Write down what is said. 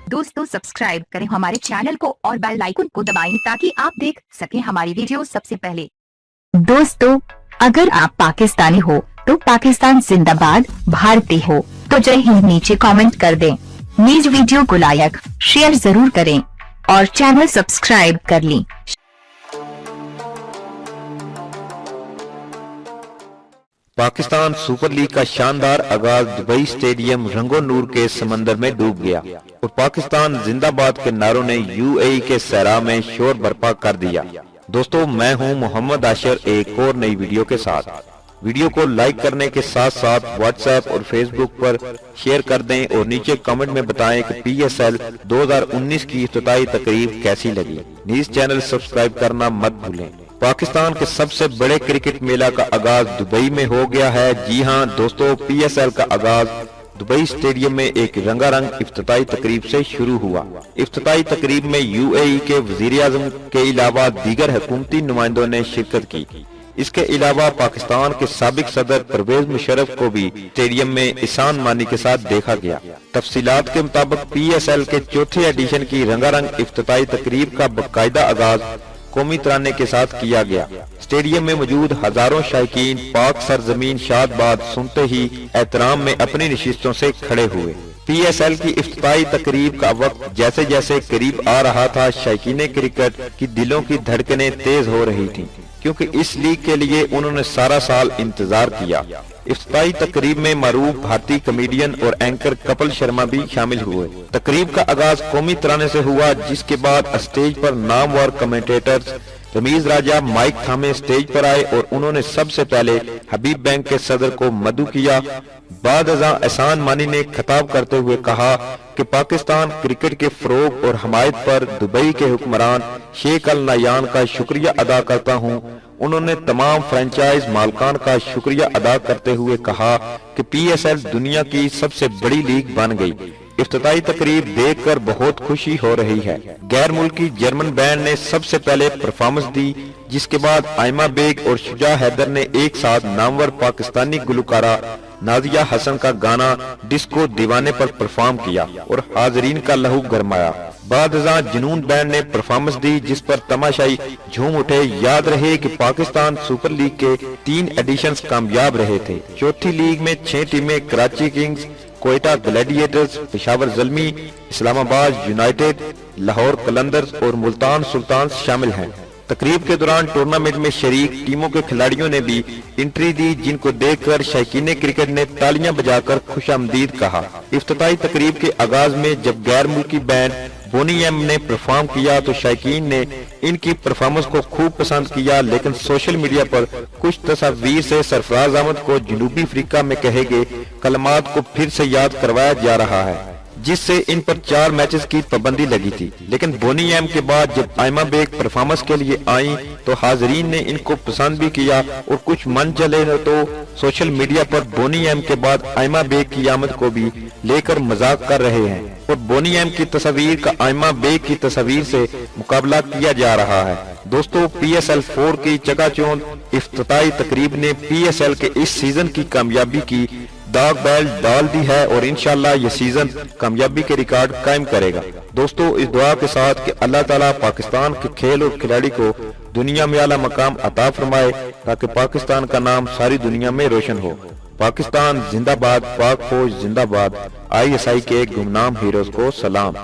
दोस्तों सब्सक्राइब करें हमारे चैनल को और बेल आइकन को दबाएं ताकि आप देख सकें हमारी वीडियो सबसे पहले। दोस्तों अगर आप पाकिस्तानी हो तो पाकिस्तान जिंदाबाद, भारतीय हो तो जय हिंद नीचे कमेंट कर दें। नीज वीडियो को लाइक शेयर जरूर करें और चैनल सब्सक्राइब कर लें। पाकिस्तान सुपर लीग का शानदार आगाज दुबई स्टेडियम रंगो नूर के समंदर में डूब गया और पाकिस्तान जिंदाबाद के नारों ने यूएई के सहरा में शोर बर्पा कर दिया। दोस्तों मैं हूं मोहम्मद आशिर एक और नई वीडियो के साथ। वीडियो को लाइक करने के साथ साथ व्हाट्सएप और फेसबुक पर शेयर कर दें और नीचे कमेंट में बताएं कि पीएसएल 2019 की इफ्तिताई तकरीब कैसी लगी। न्यूज़ चैनल सब्सक्राइब करना मत भूलें। पाकिस्तान के सबसे बड़े क्रिकेट मेला का आगाज दुबई में हो गया है। जी हां दोस्तों, पीएसएल का आगाज दुबई स्टेडियम में एक रंगारंग इफ्तिताई तकरीब से शुरू हुआ। इफ्तिताई तकरीब में यूएई के वजीर-ए-आज़म के अलावा दीगर हुकूमती नुमाइंदों ने शिरकत की। इसके अलावा पाकिस्तान के साबिक सदर परवेज मुशर्रफ को भी स्टेडियम में एहसान मानी के साथ देखा गया। तफसीलात के मुताबिक पीएसएल के चौथे एडिशन की रंगारंग इफ्तिताई तकरीब का बाकायदा आगाज कौमी तराने के साथ किया गया। स्टेडियम में मौजूद हजारों शायकीन पाक सरजमीन शादबाद सुनते ही एहतराम में अपनी नशिस्तों से खड़े हुए। पीएसएल की इफ्तिताई तकरीब का वक्त जैसे जैसे करीब आ रहा था, शायकीन क्रिकेट की दिलों की धड़कनें तेज हो रही थीं, क्योंकि इस लीग के लिए उन्होंने सारा साल इंतजार किया। इफ्तिताई तकरीब में मारूफ भारतीय कॉमेडियन और एंकर कपिल शर्मा भी शामिल हुए। तकरीब का आगाज कौमी तराने से हुआ, जिसके बाद स्टेज पर नामवर कमेंटेटर्स रमीज राजा माइक थामे स्टेज पर आए और उन्होंने सबसे पहले हबीब बैंक के सदर को मदऊ किया। बाद अज़ां एहसान मानी ने खिताब करते हुए कहा कि पाकिस्तान क्रिकेट के फरोग और हमायत पर दुबई के हुक्मरान शेख अल नयान का शुक्रिया अदा करता हूं। उन्होंने तमाम फ्रेंचाइज मालकान का शुक्रिया अदा करते हुए कहा कि पीएसएल दुनिया की सबसे बड़ी लीग बन गई। इफ्तिताई तकरीब देखकर बहुत खुशी हो रही है। गैर मुल्की जर्मन बैंड ने सबसे पहले परफॉर्मेंस दी, जिसके बाद आयमा बेग और शुजा हैदर ने एक साथ नामवर पाकिस्तानी गुलकारा नाजिया हसन का गाना डिस्को दीवाने पर परफॉर्म किया और हाजरीन का लहू गरमाया। बाद अज़ां जुनून बैंड ने परफॉर्मेंस दी, जिस पर तमाशाई झूम उठे। याद रहे कि पाकिस्तान सुपर लीग के 3 एडिशंस कामयाब रहे थे। चौथी लीग में 6 टीमें Karachi Kings, Quetta Gladiators, Peshawar Zalmi, Islamabad United, Lahore Qalandars और मुल्तान सुल्तान्स शामिल हैं। तकरीब के दौरान टूर्नामेंट में शरीक टीमों के खिलाड़ियों ने भी एंट्री दी, जिनको देखकर शायकीन क्रिकेट ने तालियां बजाकर खुशामदीद कहा। इफ्तिताई तकरीब के आगाज में जब गैर मुल्की बैंड बोनी एम ने परफॉर्म किया तो शायकीन ने इनकी परफॉर्मेंस को खूब पसंद किया, लेकिन सोशल मीडिया पर कुछ तस्वीर से सरफराज अहमद को जनूबी अफ्रीका में कहे गए कलमात को फिर से याद करवाया जा रहा है, जिससे इन पर 4 मैचेस की पाबंदी लगी थी। लेकिन बोनी एम के बाद जब आयमा बेग परफॉर्मेंस के लिए आई तो हाजरीन ने इनको पसंद भी किया और कुछ मन चले तो सोशल मीडिया पर बोनी एम के बाद आयमा बेग की आमद को भी लेकर मजाक कर रहे हैं और बोनी एम की तस्वीर का आयमा बेग की तस्वीर से मुकाबला किया जा रहा है। दोस्तों पीएसएल 4 की चकाचौंध इफ्तिताई तकरीब ने पीएसएल के इस सीजन की कामयाबी की दाग बेल्ट डाल दी है और इंशाल्लाह ये सीजन कामयाबी के रिकॉर्ड कायम करेगा। दोस्तों इस दुआ के साथ कि अल्लाह ताला पाकिस्तान के खेल और खिलाड़ी को दुनिया में आला मकाम अता फरमाए, ताकि पाकिस्तान का नाम सारी दुनिया में रोशन हो। पाकिस्तान जिंदाबाद, पाक फौज जिंदाबाद। आईएसआई के गुमनाम हीरोज को सलाम।